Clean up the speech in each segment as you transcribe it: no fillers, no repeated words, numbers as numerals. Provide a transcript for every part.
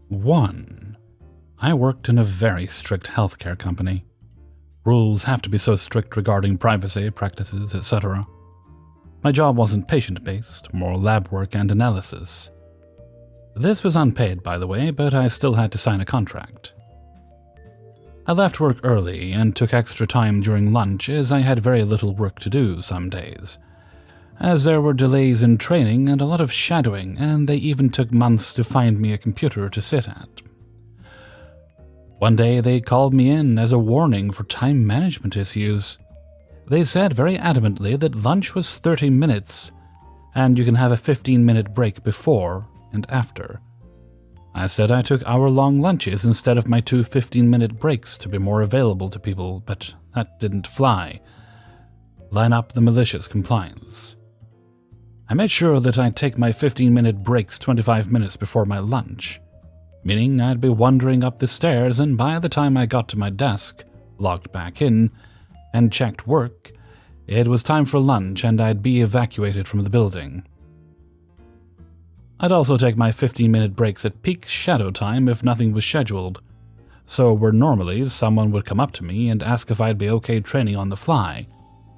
1. I worked in a very strict healthcare company. Rules have to be so strict regarding privacy, practices, etc. My job wasn't patient-based, more lab work and analysis. This was unpaid, by the way, but I still had to sign a contract. I left work early and took extra time during lunch as I had very little work to do some days, as there were delays in training and a lot of shadowing, and they even took months to find me a computer to sit at. One day they called me in as a warning for time management issues. They said very adamantly that lunch was 30 minutes, and you can have a 15-minute break before and after. I said I took hour-long lunches instead of my 2 15-minute breaks to be more available to people, but that didn't fly. Line up the malicious compliance. I made sure that I'd take my 15-minute breaks 25 minutes before my lunch, meaning I'd be wandering up the stairs, and by the time I got to my desk, logged back in, and checked work, it was time for lunch and I'd be evacuated from the building. I'd also take my 15-minute breaks at peak shadow time if nothing was scheduled, so where normally someone would come up to me and ask if I'd be okay training on the fly,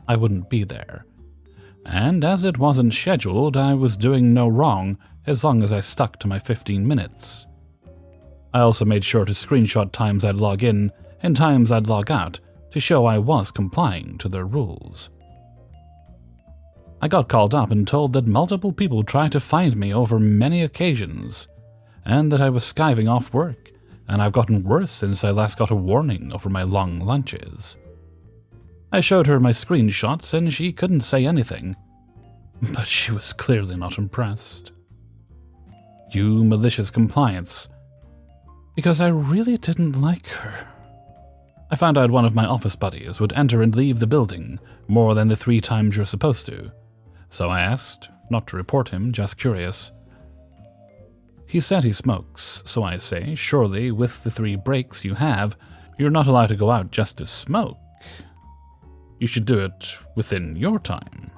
I wouldn't be there. And as it wasn't scheduled, I was doing no wrong as long as I stuck to my 15 minutes. I also made sure to screenshot times I'd log in and times I'd log out to show I was complying to their rules. I got called up and told that multiple people tried to find me over many occasions, and that I was skiving off work, and I've gotten worse since I last got a warning over my long lunches. I showed her my screenshots and she couldn't say anything, but she was clearly not impressed. You malicious compliance. Because I really didn't like her. I found out one of my office buddies would enter and leave the building more than the 3 times you're supposed to, so I asked, not to report him, just curious. He said he smokes, so I say, surely with the 3 breaks you have, you're not allowed to go out just to smoke. You should do it within your time.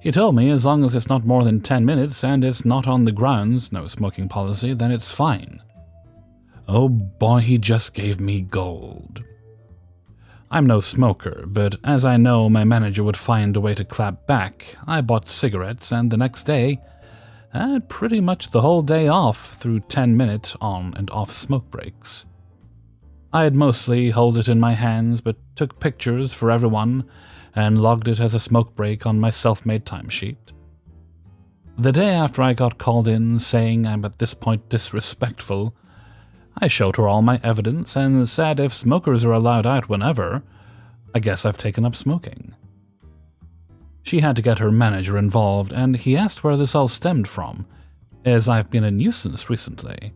He told me as long as it's not more than 10 minutes and it's not on the grounds, no smoking policy, then it's fine. Oh boy, he just gave me gold. I'm no smoker, but as I know my manager would find a way to clap back, I bought cigarettes, and the next day, I had pretty much the whole day off through 10-minute on and off smoke breaks. I'd mostly hold it in my hands, but took pictures for everyone and logged it as a smoke break on my self-made timesheet. The day after I got called in saying I'm at this point disrespectful, I showed her all my evidence and said if smokers are allowed out whenever, I guess I've taken up smoking. She had to get her manager involved, and he asked where this all stemmed from, as I've been a nuisance recently.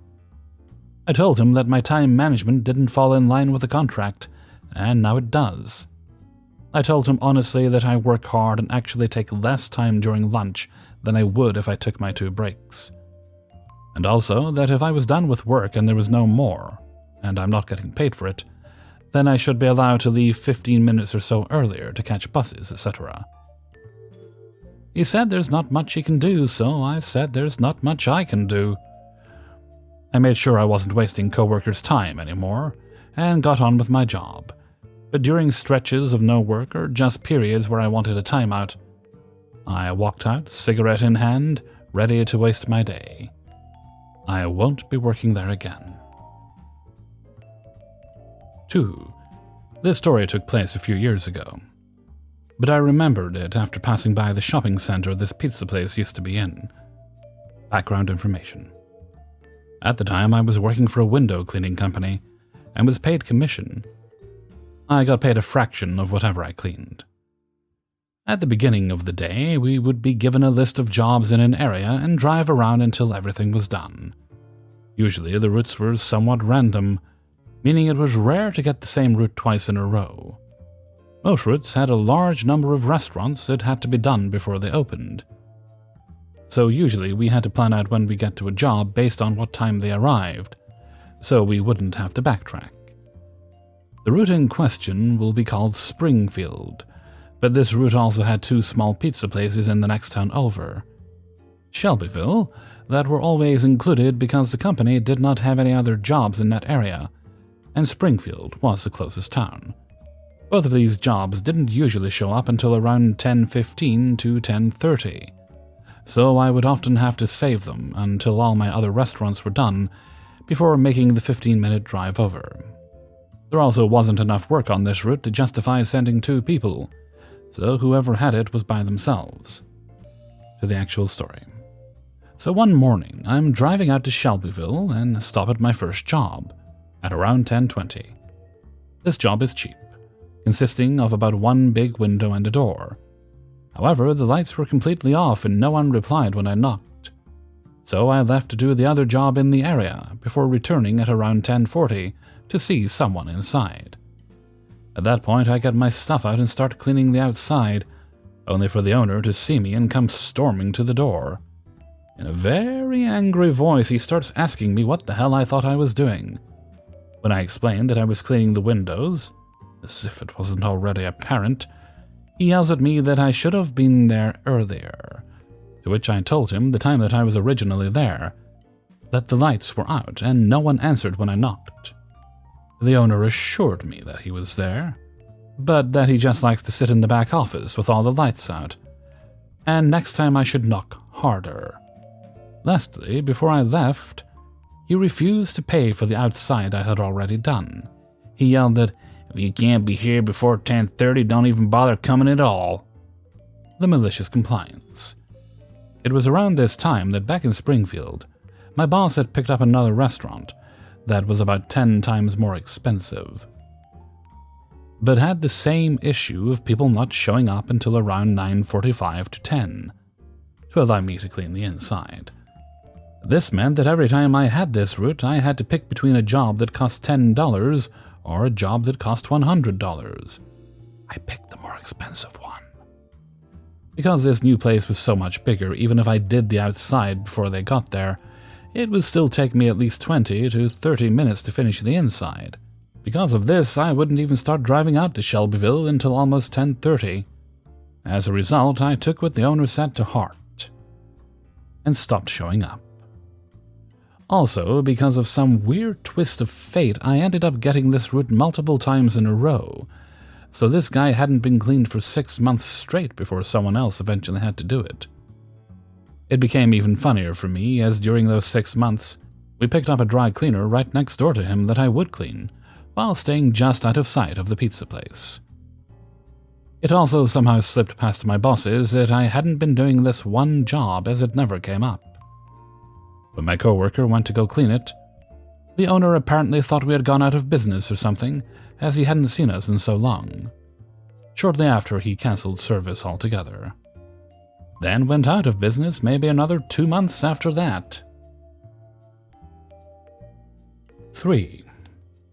I told him that my time management didn't fall in line with the contract, and now it does. I told him honestly that I work hard and actually take less time during lunch than I would if I took my 2 breaks. And also that if I was done with work and there was no more, and I'm not getting paid for it, then I should be allowed to leave 15 minutes or so earlier to catch buses, etc. He said there's not much he can do, so I said there's not much I can do. I made sure I wasn't wasting coworkers' time anymore, and got on with my job. But during stretches of no work or just periods where I wanted a timeout, I walked out, cigarette in hand, ready to waste my day. I won't be working there again. 2. This story took place a few years ago, but I remembered it after passing by the shopping center this pizza place used to be in. Background information. At the time, I was working for a window cleaning company and was paid commission. I got paid a fraction of whatever I cleaned. At the beginning of the day, we would be given a list of jobs in an area and drive around until everything was done. Usually, the routes were somewhat random, meaning it was rare to get the same route twice in a row. Most routes had a large number of restaurants that had to be done before they opened. So usually, we had to plan out when we get to a job based on what time they arrived, so we wouldn't have to backtrack. The route in question will be called Springfield, but this route also had 2 small pizza places in the next town over. Shelbyville, that were always included because the company did not have any other jobs in that area, and Springfield was the closest town. Both of these jobs didn't usually show up until around 10:15 to 10:30, so I would often have to save them until all my other restaurants were done before making the 15-minute drive over. There also wasn't enough work on this route to justify sending 2 people, so whoever had it was by themselves. To the actual story. So one morning, I'm driving out to Shelbyville and stop at my first job, at around 10:20. This job is cheap, consisting of about one big window and a door. However, the lights were completely off and no one replied when I knocked. So I left to do the other job in the area before returning at around 10:40 to see someone inside. At that point, I get my stuff out and start cleaning the outside, only for the owner to see me and come storming to the door. In a very angry voice, he starts asking me what the hell I thought I was doing. When I explained that I was cleaning the windows, as if it wasn't already apparent, he yells at me that I should have been there earlier, to which I told him the time that I was originally there, that the lights were out and no one answered when I knocked. The owner assured me that he was there, but that he just likes to sit in the back office with all the lights out, and next time I should knock harder. Lastly, before I left, he refused to pay for the outside I had already done. He yelled that, "If you can't be here before 10:30, don't even bother coming at all." The malicious compliance. It was around this time that back in Springfield, my boss had picked up another restaurant that was about 10 times more expensive, but had the same issue of people not showing up until around 9:45 to 10 to allow me to clean the inside. This meant that every time I had this route, I had to pick between a job that cost $10 or a job that cost $100. I picked the more expensive one. Because this new place was so much bigger, even if I did the outside before they got there, it would still take me at least 20 to 30 minutes to finish the inside. Because of this, I wouldn't even start driving out to Shelbyville until almost 10:30. As a result, I took what the owner said to heart and stopped showing up. Also, because of some weird twist of fate, I ended up getting this route multiple times in a row, so this guy hadn't been cleaned for 6 months straight before someone else eventually had to do it. It became even funnier for me, as during those 6 months, we picked up a dry cleaner right next door to him that I would clean, while staying just out of sight of the pizza place. It also somehow slipped past my bosses that I hadn't been doing this one job, as it never came up. When my coworker went to go clean it, the owner apparently thought we had gone out of business or something, as he hadn't seen us in so long. Shortly after, he cancelled service altogether. Then went out of business maybe another 2 months after that. 3.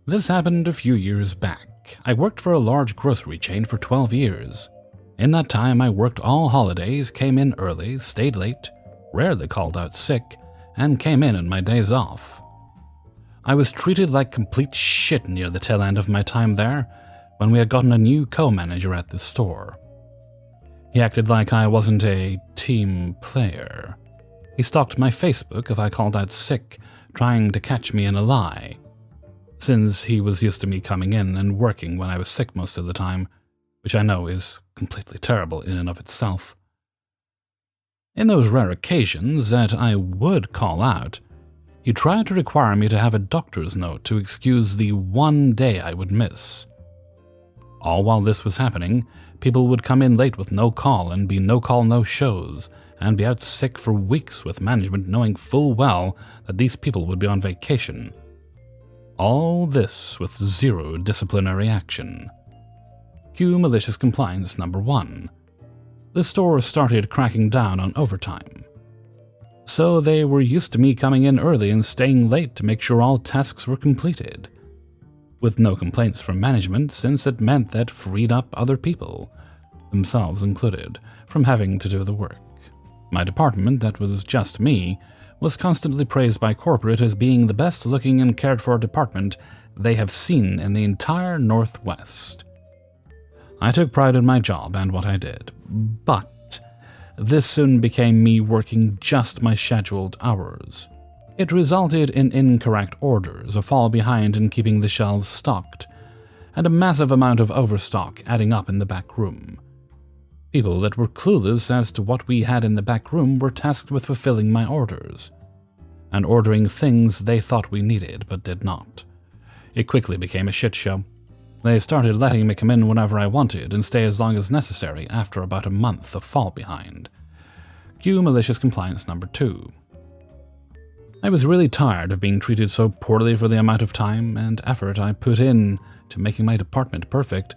This happened a few years back. I worked for a large grocery chain for 12 years. In that time, I worked all holidays, came in early, stayed late, rarely called out sick, and came in on my days off. I was treated like complete shit near the tail end of my time there, when we had gotten a new co-manager at the store. He acted like I wasn't a team player. He stalked my Facebook if I called out sick, trying to catch me in a lie, since he was used to me coming in and working when I was sick most of the time, which I know is completely terrible in and of itself. In those rare occasions that I would call out, he tried to require me to have a doctor's note to excuse the one day I would miss. All while this was happening, people would come in late with no call and be no-call, no-shows, and be out sick for weeks with management knowing full well that these people would be on vacation. All this with zero disciplinary action. Cue malicious compliance number 1. The store started cracking down on overtime. So they were used to me coming in early and staying late to make sure all tasks were completed, with no complaints from management, since it meant that freed up other people, themselves included, from having to do the work. My department, that was just me, was constantly praised by corporate as being the best looking and cared for department they have seen in the entire Northwest. I took pride in my job and what I did, but this soon became me working just my scheduled hours. It resulted in incorrect orders, a fall behind in keeping the shelves stocked, and a massive amount of overstock adding up in the back room. People that were clueless as to what we had in the back room were tasked with fulfilling my orders, and ordering things they thought we needed but did not. It quickly became a shit show. They started letting me come in whenever I wanted and stay as long as necessary after about a month of fall behind. Cue malicious compliance number 2. I was really tired of being treated so poorly for the amount of time and effort I put in to making my department perfect.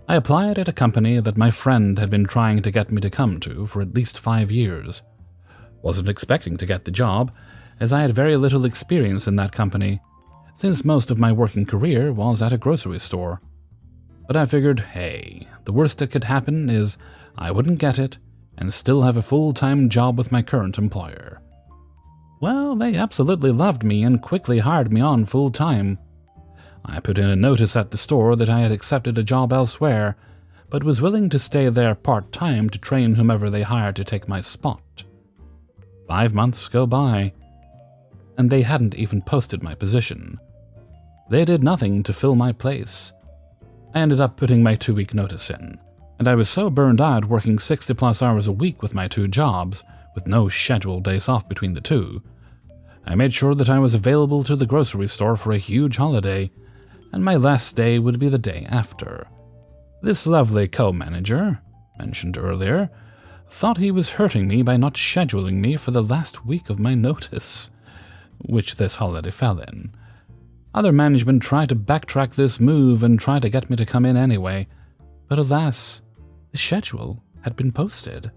I applied at a company that my friend had been trying to get me to come to for at least 5 years. Wasn't expecting to get the job, as I had very little experience in that company, since most of my working career was at a grocery store. But I figured, hey, the worst that could happen is I wouldn't get it and still have a full-time job with my current employer. Well, they absolutely loved me and quickly hired me on full-time. I put in a notice at the store that I had accepted a job elsewhere, but was willing to stay there part-time to train whomever they hired to take my spot. 5 months go by, and they hadn't even posted my position. They did nothing to fill my place. I ended up putting my 2-week notice in, and I was so burned out working 60+ hours a week with my 2 jobs, with no scheduled days off between the 2. I made sure that I was available to the grocery store for a huge holiday, and my last day would be the day after. This lovely co-manager, mentioned earlier, thought he was hurting me by not scheduling me for the last week of my notice, which this holiday fell in. Other management tried to backtrack this move and try to get me to come in anyway, but alas, the schedule had been posted.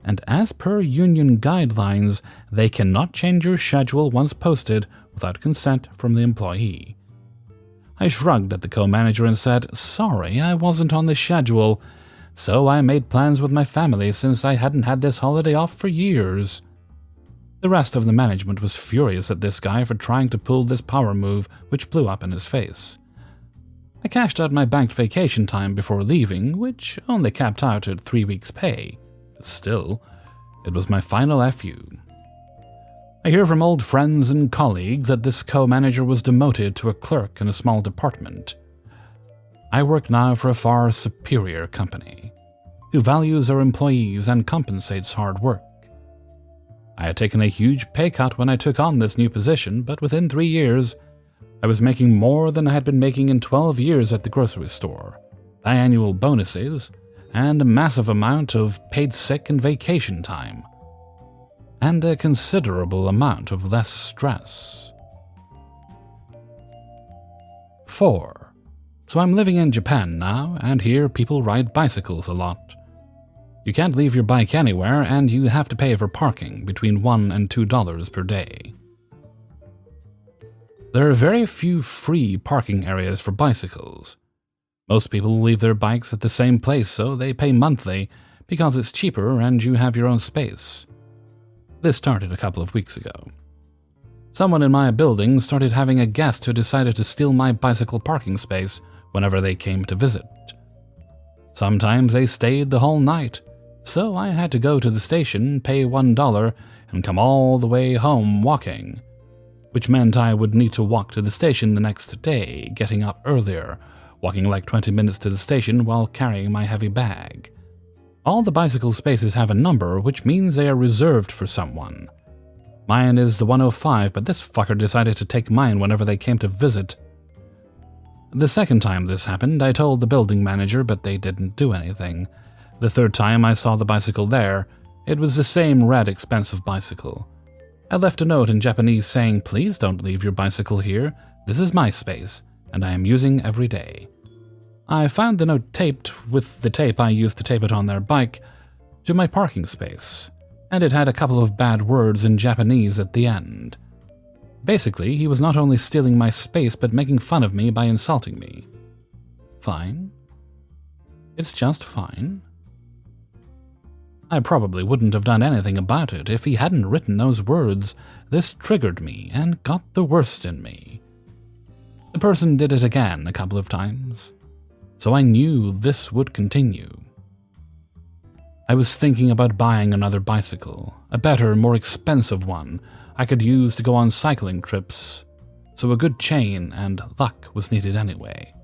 And as per union guidelines, they cannot change your schedule once posted without consent from the employee. I shrugged at the co-manager and said, sorry, I wasn't on the schedule, so I made plans with my family since I hadn't had this holiday off for years. The rest of the management was furious at this guy for trying to pull this power move, which blew up in his face. I cashed out my banked vacation time before leaving, which only capped out at 3 weeks' pay. Still, it was my final FU. I hear from old friends and colleagues that this co-manager was demoted to a clerk in a small department. I work now for a far superior company, who values their employees and compensates hard work. I had taken a huge pay cut when I took on this new position, but within 3 years, I was making more than I had been making in 12 years at the grocery store, biannual bonuses, and a massive amount of paid sick and vacation time, and a considerable amount of less stress. 4. So I'm living in Japan now, and here people ride bicycles a lot. You can't leave your bike anywhere, and you have to pay for parking between $1 and $2 per day. There are very few free parking areas for bicycles. Most people leave their bikes at the same place, so they pay monthly because it's cheaper and you have your own space. This started a couple of weeks ago. Someone in my building started having a guest who decided to steal my bicycle parking space whenever they came to visit. Sometimes they stayed the whole night, so I had to go to the station, pay $1, and come all the way home walking, which meant I would need to walk to the station the next day, getting up earlier, walking like 20 minutes to the station while carrying my heavy bag. All the bicycle spaces have a number, which means they are reserved for someone. Mine is the 105, but this fucker decided to take mine whenever they came to visit. The second time this happened, I told the building manager, but they didn't do anything. The third time I saw the bicycle there, it was the same red expensive bicycle. I left a note in Japanese saying, please don't leave your bicycle here, this is my space, and I am using every day. I found the note taped with the tape I used to tape it on their bike to my parking space, and it had a couple of bad words in Japanese at the end. Basically, he was not only stealing my space but making fun of me by insulting me. Fine. It's just fine. I probably wouldn't have done anything about it if he hadn't written those words. This triggered me and got the worst in me. The person did it again a couple of times, so I knew this would continue. I was thinking about buying another bicycle, a better, more expensive one I could use to go on cycling trips, so a good chain and luck was needed anyway.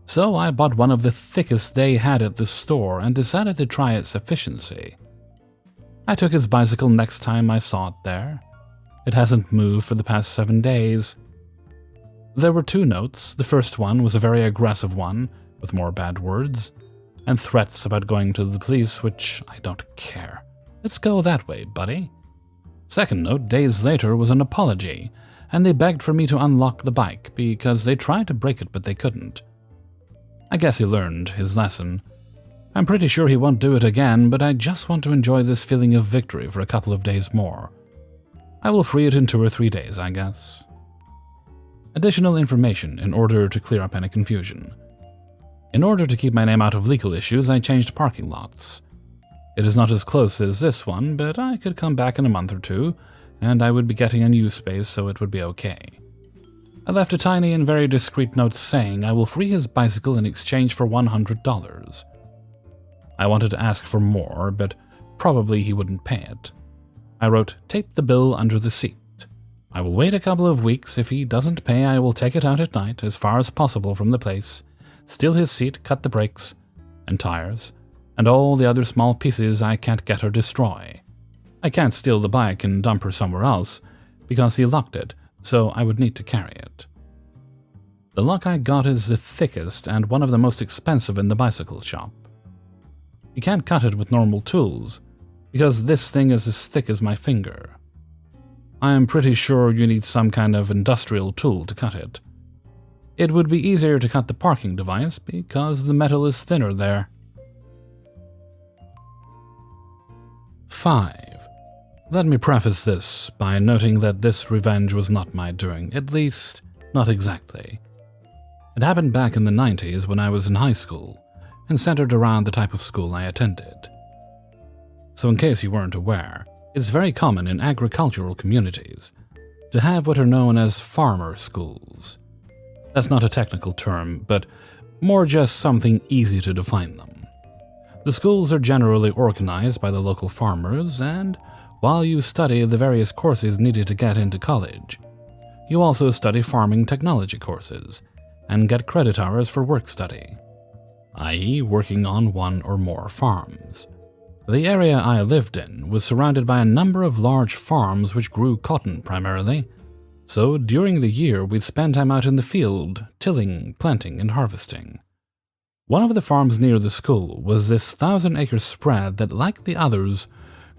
So I bought one of the thickest they had at the store and decided to try its efficiency. I took his bicycle next time I saw it there. It hasn't moved for the past 7 days. There were 2 notes. The first one was a very aggressive one, with more bad words, and threats about going to the police, which I don't care. Let's go that way, buddy. Second note, days later, was an apology, and they begged for me to unlock the bike because they tried to break it but they couldn't. I guess he learned his lesson. I'm pretty sure he won't do it again, but I just want to enjoy this feeling of victory for a couple of days more. I will free it in 2 or 3 days, I guess. Additional information in order to clear up any confusion. In order to keep my name out of legal issues, I changed parking lots. It is not as close as this one, but I could come back in a month or 2, and I would be getting a new space, so it would be okay. I left a tiny and very discreet note saying I will free his bicycle in exchange for $100. I wanted to ask for more, but probably he wouldn't pay it. I wrote, "Tape the bill under the seat. I will wait a couple of weeks. If he doesn't pay, I will take it out at night, as far as possible from the place, steal his seat, cut the brakes and tires, and all the other small pieces I can't get or destroy. I can't steal the bike and dump her somewhere else, because he locked it, so I would need to carry it." The lock I got is the thickest and one of the most expensive in the bicycle shop. You can't cut it with normal tools, because this thing is as thick as my finger. I am pretty sure you need some kind of industrial tool to cut it. It would be easier to cut the parking device because the metal is thinner there. 5. Let me preface this by noting that this revenge was not my doing, at least not exactly. It happened back in the 90s when I was in high school, and centered around the type of school I attended. So in case you weren't aware, it's very common in agricultural communities to have what are known as farmer schools. That's not a technical term, but more just something easy to define them. The schools are generally organized by the local farmers, and while you study the various courses needed to get into college, you also study farming technology courses and get credit hours for work study, i.e. working on 1 or more farms. The area I lived in was surrounded by a number of large farms which grew cotton primarily, so during the year we'd spend time out in the field, tilling, planting, and harvesting. One of the farms near the school was this 1,000-acre spread that, like the others,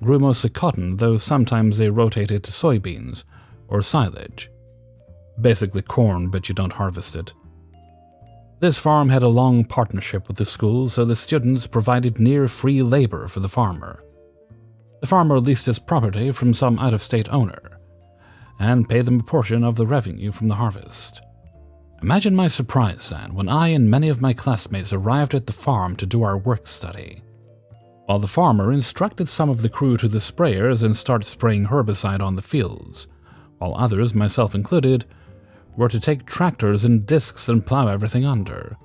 grew mostly cotton, though sometimes they rotated to soybeans or silage. Basically corn, but you don't harvest it. This farm had a long partnership with the school, so the students provided near-free labor for the farmer. The farmer leased his property from some out-of-state owner, and paid them a portion of the revenue from the harvest. Imagine my surprise then when I and many of my classmates arrived at the farm to do our work study. While the farmer instructed some of the crew to the sprayers and start spraying herbicide on the fields, while others, myself included, were to take tractors and discs and plow everything under.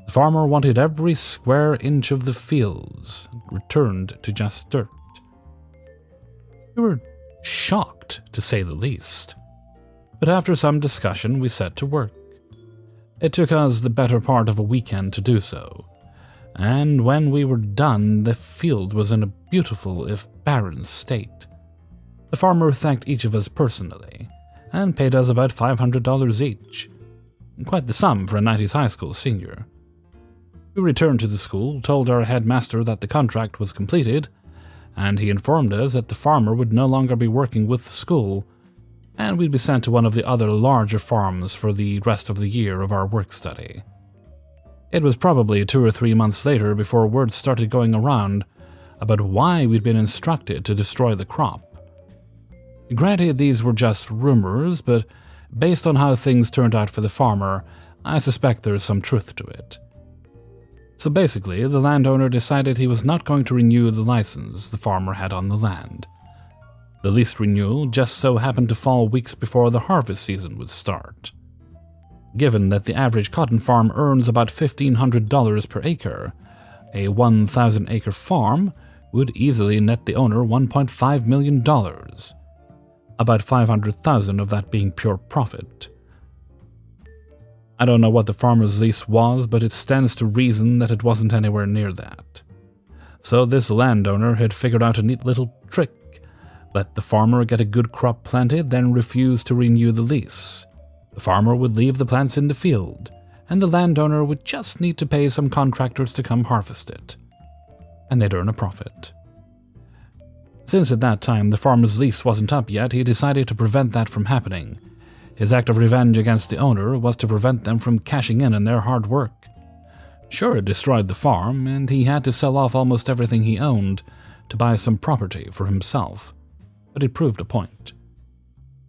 The farmer wanted every square inch of the fields returned to just dirt. We were shocked, to say the least. But after some discussion, we set to work. It took us the better part of a weekend to do so, and when we were done, the field was in a beautiful, if barren, state. The farmer thanked each of us personally, and paid us about $500 each. Quite the sum for a 90s high school senior. We returned to the school, told our headmaster that the contract was completed, and he informed us that the farmer would no longer be working with the school, and we'd be sent to one of the other larger farms for the rest of the year of our work study. It was probably 2 or 3 months later before word started going around about why we'd been instructed to destroy the crop. Granted, these were just rumors, but based on how things turned out for the farmer, I suspect there is some truth to it. So basically, the landowner decided he was not going to renew the license the farmer had on the land. The lease renewal just so happened to fall weeks before the harvest season would start. Given that the average cotton farm earns about $1,500 per acre, a 1,000-acre farm would easily net the owner $1.5 million, about $500,000 of that being pure profit. I don't know what the farmer's lease was, but it stands to reason that it wasn't anywhere near that. So this landowner had figured out a neat little trick. Let the farmer get a good crop planted, then refuse to renew the lease. The farmer would leave the plants in the field, and the landowner would just need to pay some contractors to come harvest it, and they'd earn a profit. Since at that time the farmer's lease wasn't up yet, he decided to prevent that from happening. His act of revenge against the owner was to prevent them from cashing in on their hard work. Sure, it destroyed the farm, and he had to sell off almost everything he owned to buy some property for himself, but it proved a point.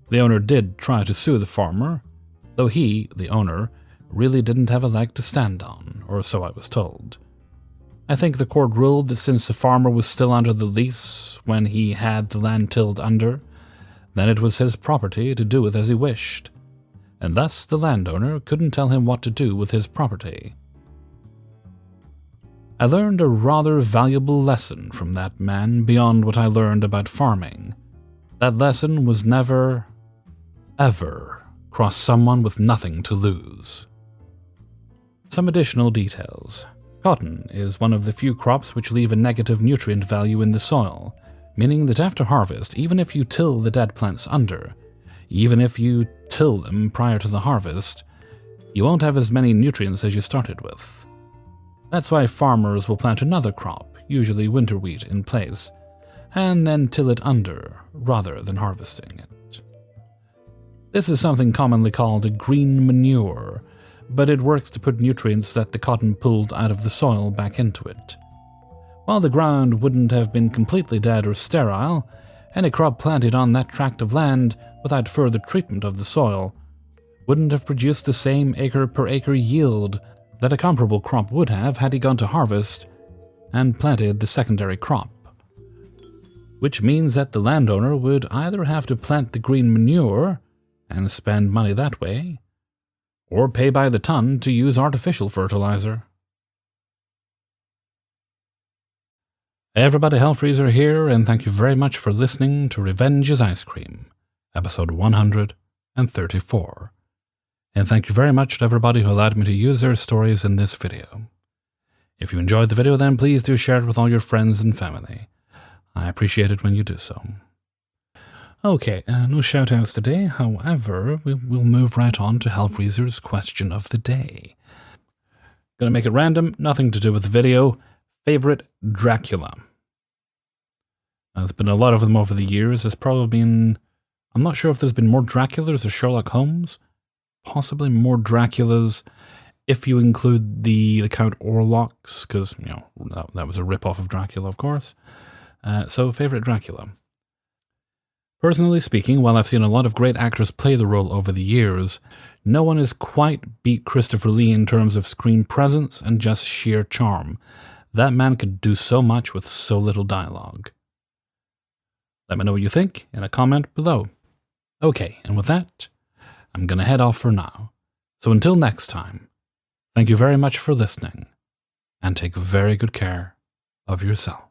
The owner did try to sue the farmer, though he, the owner, really didn't have a leg to stand on, or so I was told. I think the court ruled that since the farmer was still under the lease when he had the land tilled under, then it was his property to do with as he wished, and thus the landowner couldn't tell him what to do with his property. I learned a rather valuable lesson from that man beyond what I learned about farming. That lesson was never, ever cross someone with nothing to lose. Some additional details. Cotton is one of the few crops which leave a negative nutrient value in the soil, meaning that after harvest, even if you till the dead plants under, even if you till them prior to the harvest, you won't have as many nutrients as you started with. That's why farmers will plant another crop, usually winter wheat, in place, and then till it under, rather than harvesting it. This is something commonly called a green manure, but it works to put nutrients that the cotton pulled out of the soil back into it. While the ground wouldn't have been completely dead or sterile, any crop planted on that tract of land without further treatment of the soil wouldn't have produced the same acre-per-acre yield that a comparable crop would have had he gone to harvest and planted the secondary crop. Which means that the landowner would either have to plant the green manure and spend money that way, or pay by the ton to use artificial fertilizer. Hey everybody, Hellfreezer here, and thank you very much for listening to Revenge is Ice Cream, episode 134. And thank you very much to everybody who allowed me to use their stories in this video. If you enjoyed the video, then please do share it with all your friends and family. I appreciate it when you do so. Okay, no shoutouts today, however, we'll move right on to Hellfreezer's question of the day. Gonna make it random, nothing to do with the video. Favorite Dracula? There's been a lot of them over the years. There's probably been, I'm not sure if there's been more Draculas or Sherlock Holmes. Possibly more Draculas if you include the Count Orlocks, because, you know, that was a rip-off of Dracula, of course. So, favorite Dracula. Personally speaking, while I've seen a lot of great actors play the role over the years, no one has quite beat Christopher Lee in terms of screen presence and just sheer charm. That man could do so much with so little dialogue. Let me know what you think in a comment below. Okay, and with that, I'm gonna head off for now. So until next time, thank you very much for listening, and take very good care of yourself.